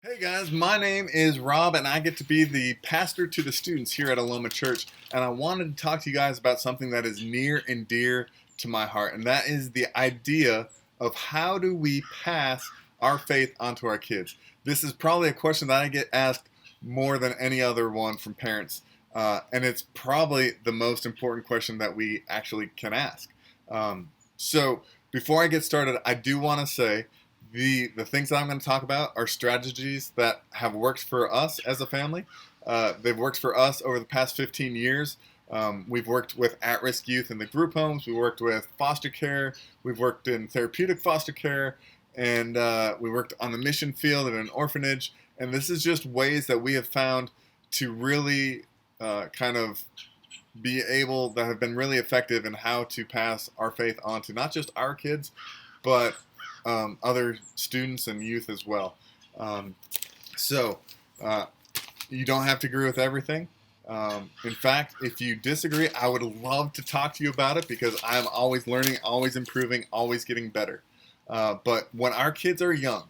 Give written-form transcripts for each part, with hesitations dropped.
Hey guys, my name is Rob and I get to be the pastor to the students here at Aloma Church. And I wanted to talk to you guys about something that is near and dear to my heart, and that is the idea of how do we pass our faith onto our kids. This is probably a question that I get asked more than any other one from parents, and it's probably the most important question that we actually can ask. So before I get started, I do want to say the things that I'm going to talk about are strategies that have worked for us as a family. They've worked for us over the past 15 years. We've worked with at-risk youth in the group homes. We worked with foster care. We've worked in therapeutic foster care, and we worked on the mission field in an orphanage. And this is just ways that we have found to really kind of be able that have been really effective in how to pass our faith on to not just our kids, but other students and youth as well. Um, so, uh, you don't have to agree with everything. In fact, if you disagree, I would love to talk to you about it because I'm always learning, always improving, always getting better. But when our kids are young,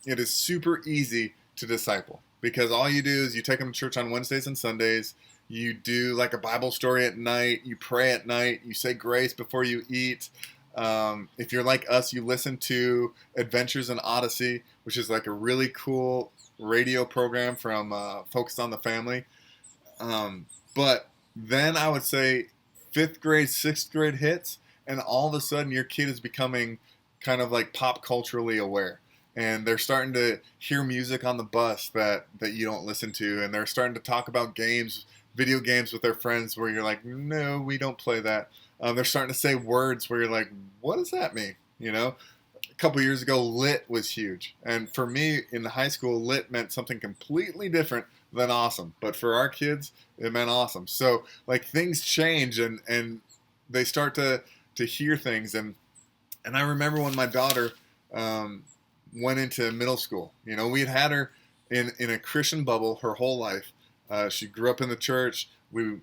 it is super easy to disciple because all you do is you take them to church on Wednesdays and Sundays. You do like a Bible story at night. You pray at night. You say grace before you eat. If you're like us, you listen to Adventures in Odyssey, which is like a really cool radio program from Focused on the Family. But then I would say fifth grade, sixth grade hits, and all of a sudden your kid is becoming kind of like pop culturally aware. And they're starting to hear music on the bus that you don't listen to, and they're starting to talk about games, video games with their friends where you're like, no, we don't play that. They're starting to say words where you're like, what does that mean? You know, a couple years ago, lit was huge. And for me in high school, lit meant something completely different than awesome. But for our kids, it meant awesome. So like things change and they start to hear things. And I remember when my daughter went into middle school, you know, we had her in a Christian bubble her whole life. She grew up in the church. We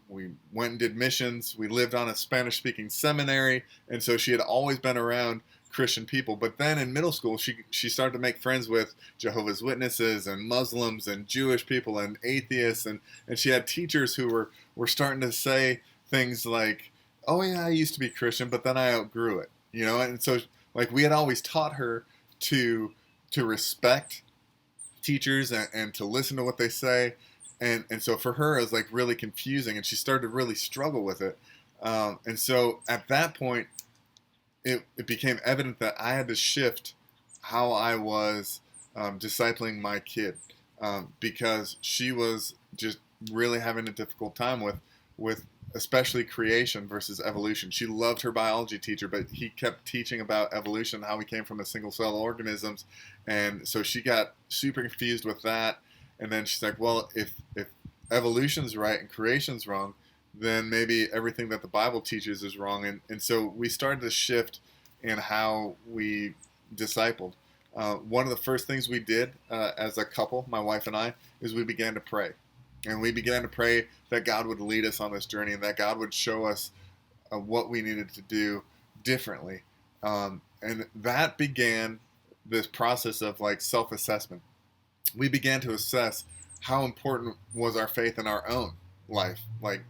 went and did missions. We lived on a Spanish-speaking seminary, and so she had always been around Christian people. But then in middle school, she started to make friends with Jehovah's Witnesses and Muslims and Jewish people and atheists, and she had teachers who were starting to say things like, "Oh yeah, I used to be Christian, but then I outgrew it," you know. And so like we had always taught her to respect teachers and to listen to what they say. And so for her, it was like really confusing, and she started to really struggle with it. And so at that point, it became evident that I had to shift how I was discipling my kid because she was just really having a difficult time with especially creation versus evolution. She loved her biology teacher, but he kept teaching about evolution, how we came from a single cell organisms, and so she got super confused with that. And then she's like, well, if evolution's right and creation's wrong, then maybe everything that the Bible teaches is wrong. And so we started to shift in how we discipled. One of the first things we did as a couple, my wife and I, is we began to pray. And we began to pray that God would lead us on this journey and that God would show us what we needed to do differently. And that began this process of like self-assessment. We began to assess how important was our faith in our own life, like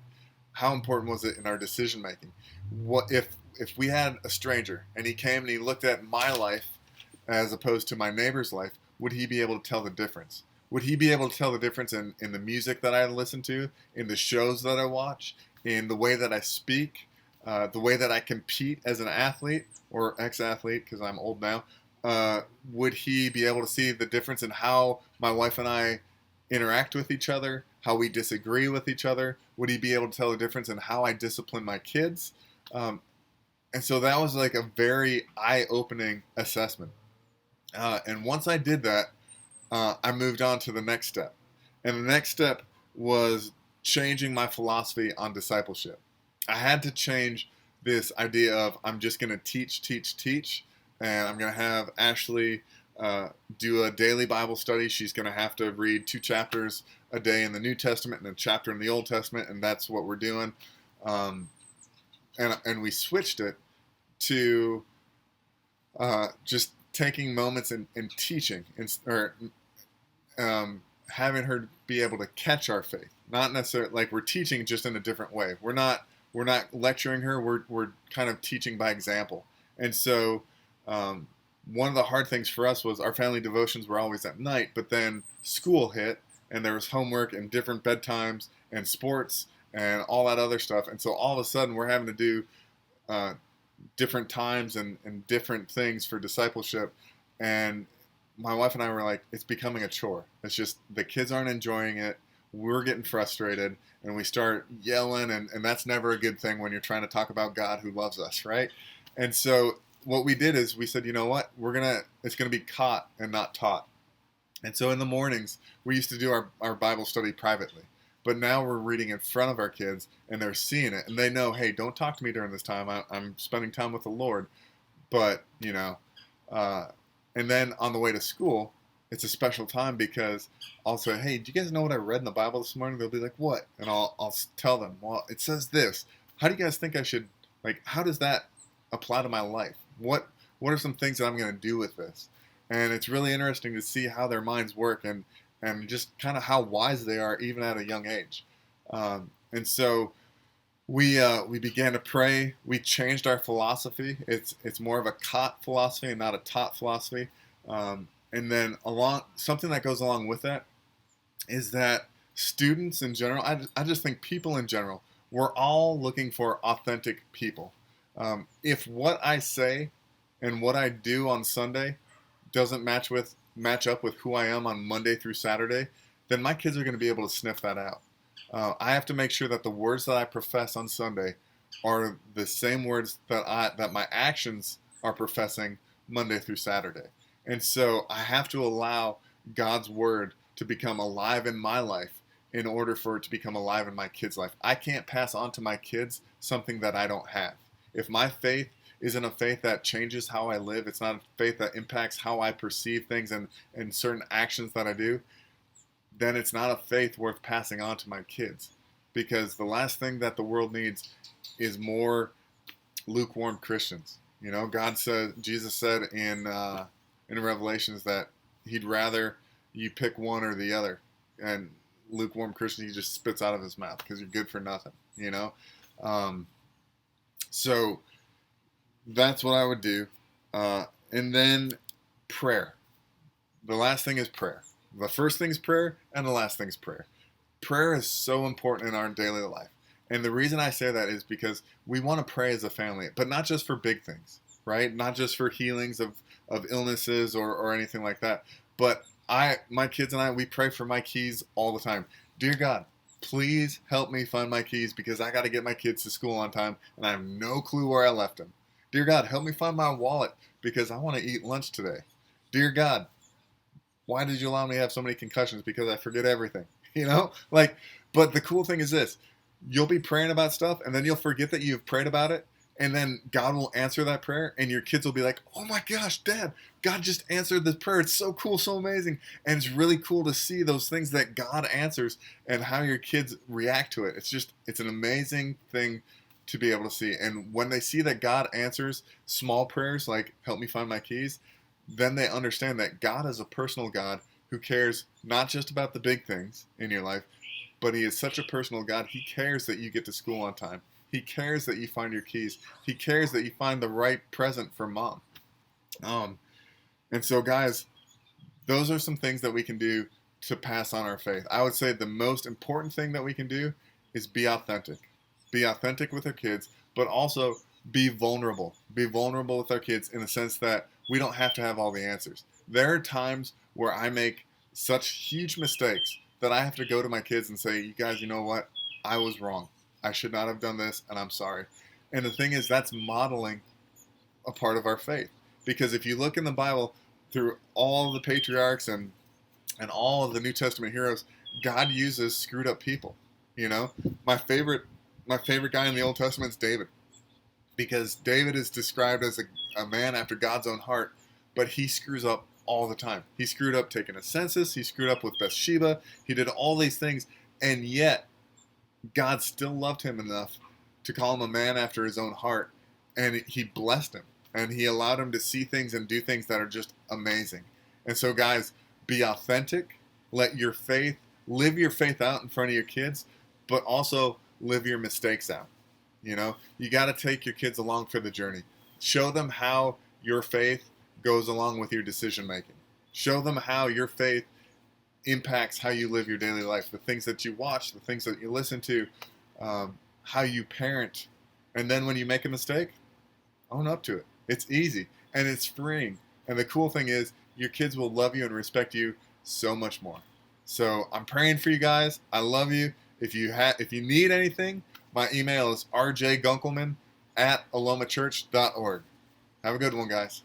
how important was it in our decision making. What if we had a stranger and he came and he looked at my life as opposed to my neighbor's life, would he be able to tell the difference? Would he be able to tell the difference in the music that I listen to, in the shows that I watch, in the way that I speak, the way that I compete as an athlete or ex-athlete because I'm old now? Would he be able to see the difference in how my wife and I interact with each other, how we disagree with each other? Would he be able to tell the difference in how I discipline my kids? And so that was like a very eye-opening assessment. And once I did that, I moved on to the next step. And the next step was changing my philosophy on discipleship. I had to change this idea of I'm just going to teach, teach, teach, and I'm going to have Ashley do a daily Bible study. She's going to have to read 2 chapters a day in the New Testament and a chapter in the Old Testament, and that's what we're doing. And we switched it to just taking moments and teaching, having her be able to catch our faith, not necessarily like we're teaching, just in a different way. We're not lecturing her. We're kind of teaching by example. And so one of the hard things for us was our family devotions were always at night, but then school hit and there was homework and different bedtimes and sports and all that other stuff. And so all of a sudden we're having to do uh, different times and different things for discipleship. And my wife and I were like, it's becoming a chore. It's just the kids aren't enjoying it. We're getting frustrated and we start yelling. And that's never a good thing when you're trying to talk about God who loves us, right? And so what we did is we said, you know what? It's going to be caught and not taught. And so in the mornings, we used to do our Bible study privately. But now we're reading in front of our kids, and they're seeing it. And they know, hey, don't talk to me during this time. I'm spending time with the Lord. But, and then on the way to school, it's a special time because I'll say, hey, do you guys know what I read in the Bible this morning? They'll be like, what? And I'll tell them, well, it says this. How do you guys think I should, how does that apply to my life? What are some things that I'm going to do with this? And it's really interesting to see how their minds work and just kind of how wise they are even at a young age. And so we began to pray. We changed our philosophy. It's more of a caught philosophy and not a taught philosophy. And then something that goes along with that is that students in general, I just think people in general, we're all looking for authentic people. If what I say and what I do on Sunday doesn't match up with who I am on Monday through Saturday, then my kids are going to be able to sniff that out. I have to make sure that the words that I profess on Sunday are the same words that my actions are professing Monday through Saturday. And so I have to allow God's word to become alive in my life in order for it to become alive in my kids' life. I can't pass on to my kids something that I don't have. If my faith isn't a faith that changes how I live, it's not a faith that impacts how I perceive things and certain actions that I do, then it's not a faith worth passing on to my kids. Because the last thing that the world needs is more lukewarm Christians. Jesus said in Revelations that he'd rather you pick one or the other. And lukewarm Christian, he just spits out of his mouth because you're good for nothing, So that's what I would do. And then prayer. The last thing is prayer. The first thing is prayer, and the last thing is prayer. Prayer is so important in our daily life. And the reason I say that is because we want to pray as a family, but not just for big things, right? Not just for healings of illnesses or anything like that. But my kids and I, we pray for my keys all the time. Dear God, please help me find my keys because I got to get my kids to school on time, and I have no clue where I left them. Dear God, help me find my wallet because I want to eat lunch today. Dear God, why did you allow me to have so many concussions? Because I forget everything. But the cool thing is this. You'll be praying about stuff and then you'll forget that you've prayed about it. And then God will answer that prayer and your kids will be like, oh my gosh, Dad, God just answered this prayer. It's so cool, so amazing. And it's really cool to see those things that God answers and how your kids react to it. It's an amazing thing to be able to see. And when they see that God answers small prayers like help me find my keys, then they understand that God is a personal God who cares not just about the big things in your life, but he is such a personal God. He cares that you get to school on time. He cares that you find your keys. He cares that you find the right present for Mom. And so guys, those are some things that we can do to pass on our faith. I would say the most important thing that we can do is be authentic. Be authentic with our kids, but also be vulnerable. Be vulnerable with our kids in the sense that we don't have to have all the answers. There are times where I make such huge mistakes that I have to go to my kids and say, you guys, you know what? I was wrong. I should not have done this, and I'm sorry. And the thing is, that's modeling a part of our faith. Because if you look in the Bible, through all the patriarchs and all of the New Testament heroes, God uses screwed up people. My favorite guy in the Old Testament is David. Because David is described as a man after God's own heart, but he screws up all the time. He screwed up taking a census. He screwed up with Bathsheba. He did all these things, and yet God still loved him enough to call him a man after his own heart, and he blessed him, and he allowed him to see things and do things that are just amazing. And so, guys, be authentic, Let your faith, live your faith out in front of your kids, but also live your mistakes out. You know, you got to take your kids along for the journey. Show them how your faith goes along with your decision making. Show them how your faith impacts how you live your daily life, the things that you watch, the things that you listen to, how you parent. And then when you make a mistake, own up to it. It's easy and it's freeing. And the cool thing is, your kids will love you and respect you so much more. So I'm praying for you guys. I love you. If you need anything, my email is rjgunkelman@alomachurch.org. Have a good one, guys.